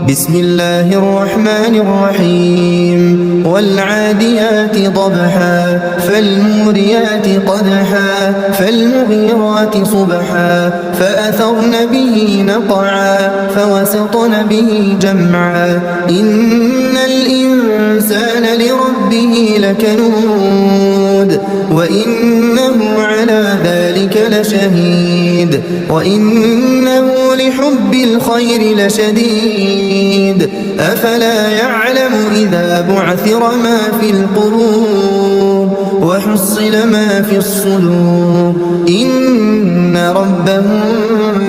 بسم الله الرحمن الرحيم والعاديات ضبحا فالموريات قدحا فالمغيرات صبحا فأثرن به نقعا فوسطن به جمعا إن الإنسان لربه لكنود وإنه على ذلك لشهيد وإنه لحب الخير لشديد أفلا يعلم إذا بعثر ما في القبور وحصل ما في الصدور إن ربهم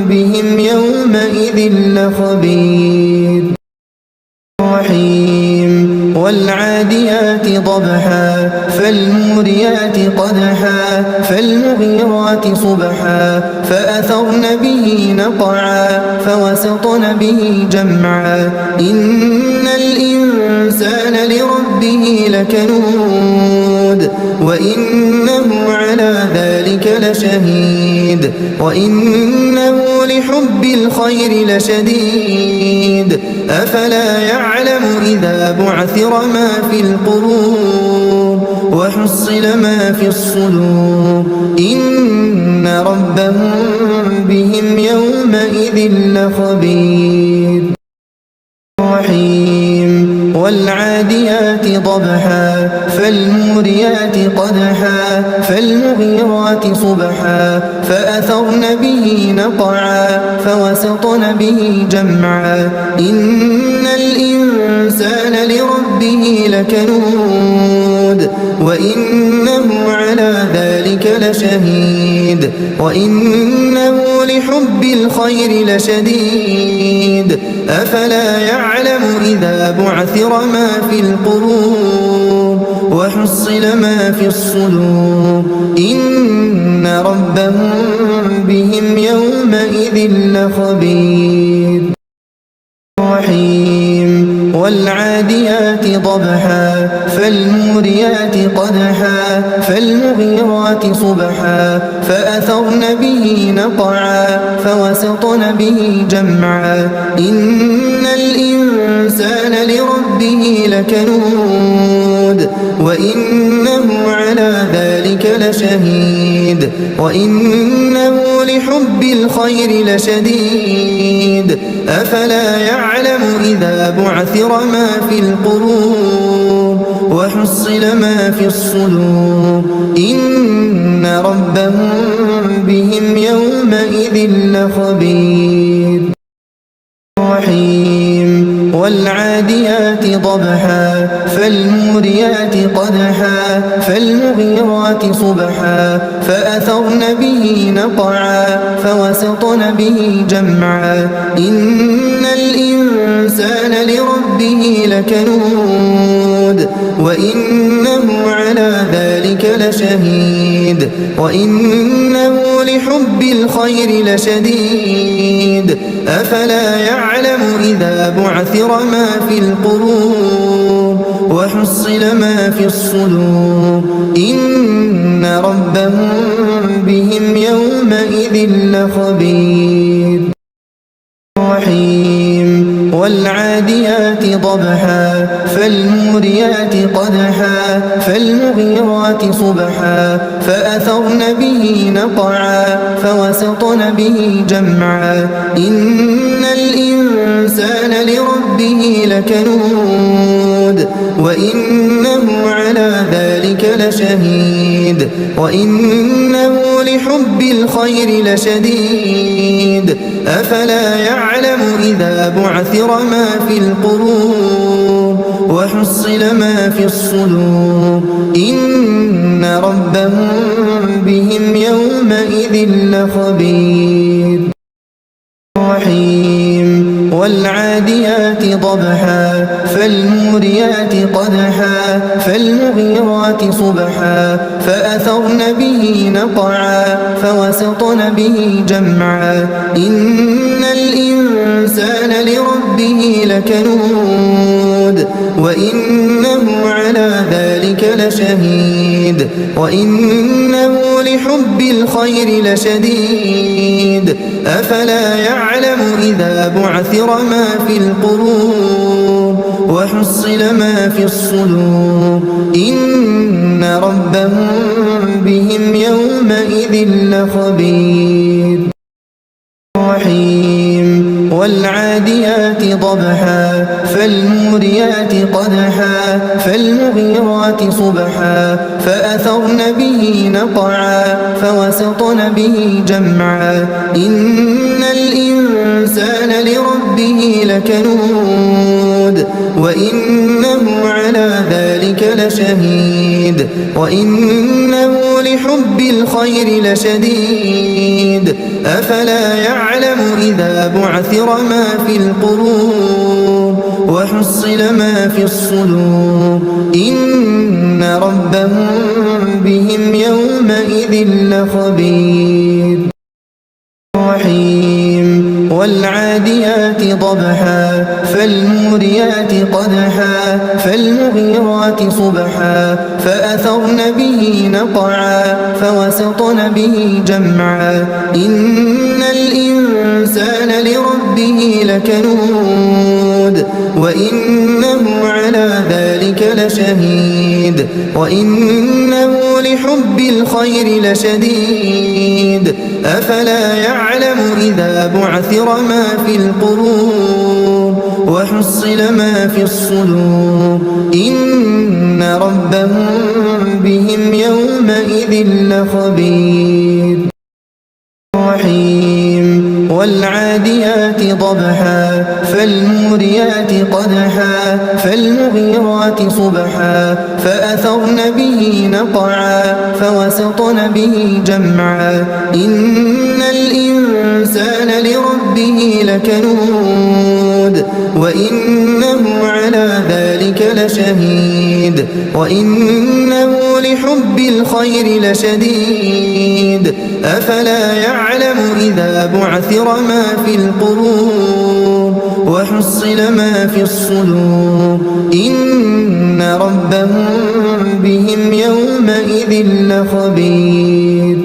بهم يومئذ لخبير رحيم والعاديات ضبحا فالموريات قدحا فالمغيرات صبحا فأثرن به نقعا فوسطن به جمعا إن الإنسان لربه لكنود وإنه على ذلك لشهيد وإنه لحب الخير لشديد أفلا يعلم إذا بعثر ما في القبور وحصل ما في الصدور إن ربهم بهم يومئذ لخبير رحيم والعاديات ضبحا فالموريات قدحا فالمغيرات صبحا فأثرن به نقعا فوسطن به جمعا إن الإنسان لربه لكنود وإنه على ذلك لشهيد وإنه لحب الخير لشديد أفلا يعلم إذا بعثر ما في القبور وحصل ما في الصدور إن ربهم بهم يومئذ لخبير رحيم والعاديات ضبحا فالموريات قدحا فالمغيرات صبحا فأثرن به نقعا فوسطن به جمعا إن الإنسان لربه لكنود وإنه على ذلك لشهيد وإنه لحب الخير لشديد أفلا يعلم إذا بعثر ما في القبور وحصل ما في الصدور إن ربهم بهم يومئذ لخبير رحيم والعاديات ضبحا فالموريات قدحا فالمغيرات صبحا فأثرن به نقعا فوسطن به جمعا إن الإنسان لربه لكنود وإنه على ذلك لشهيد وإنه لحب الخير لشديد أفلا يعلم إذا بعثر ما في القبور وحصل ما في الصدور إن ربهم بهم يومئذ لخبير رحيم والعاديات ضبحا فالموريات قدحا فالمغيرات صبحا فأثرن به نقعا فوسطن به جمعا إن الإنسان لربه لكنود وإنه على ذلك لشهيد وإنه لحب الخير لشديد أفلا يعلم إذا بعثر ما في القبور وحصل ما في الصدور إن ربهم بهم يومئذ لخبير رحيم والعاديات ضبحا فالموريات قدحا فالمغيرات صبحا فأثرن به نقعا فوسطن به جمعا إن الإنسان لربه لكنود وإنه على ذلك لشهيد وإنه لحب الخير لشديد أفلا يعلم إذا بعثر ما في القبور وحصل ما في الصدور إن ربهم بهم يومئذ لخبير رحيم والعاديات ضبحا فالموريات قدحا فالمغيرات صبحا فأثرن به نقعا فوسطن به جمعا إن الإنسان لربه لكنود وإنه على ذلك لشهيد وإنه لحب الخير لشديد أفلا يعلم إذا بعثر ما في القبور وحصل ما في الصدور إن ربهم بهم يومئذ لخبير رحيم والعاديات ضبحا فالموريات قدحا فالمغيرات صبحا فأثرن به نقعا فوسطن به جمعا إن الإنسان لربه لكنود وإنه على ذلك لشهيد وإنه لحب الخير لشديد أفلا يعلم إذا بعثر ما في القبور وحصل ما في الصدور إن ربهم بهم يومئذ لخبير رحيم والعاديات ضبحا فالموريات قدحا فالمغيرات صبحا فأثرن به نقعا فوسطن به جمعا إن الإنسان لربه لكنود وإنه على ذلك لشهيد وإنه لحب الخير لشديد أفلا يعلم إذا بعثر ما في القبور وحصل ما في الصدور إن ربهم بهم يومئذ لخبير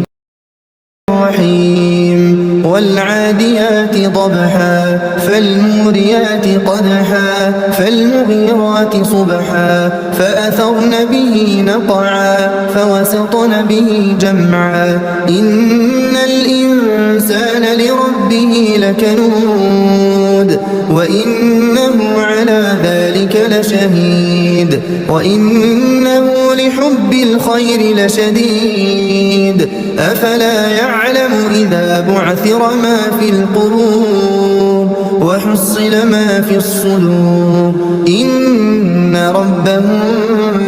رحيم والعاديات ضبحا فالموريات قدحا فالمغيرات صبحا فأثرن به نقعا فوسطن به جمعا إن الإنسان لربه لكنود وإنه على ذلك لشهيد وإنه لحب الخير لشديد أفلا يعلم إذا بعثر ما في القبور وحصل ما في الصدور إن ربهم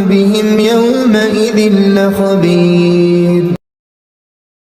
بهم يومئذ لخبير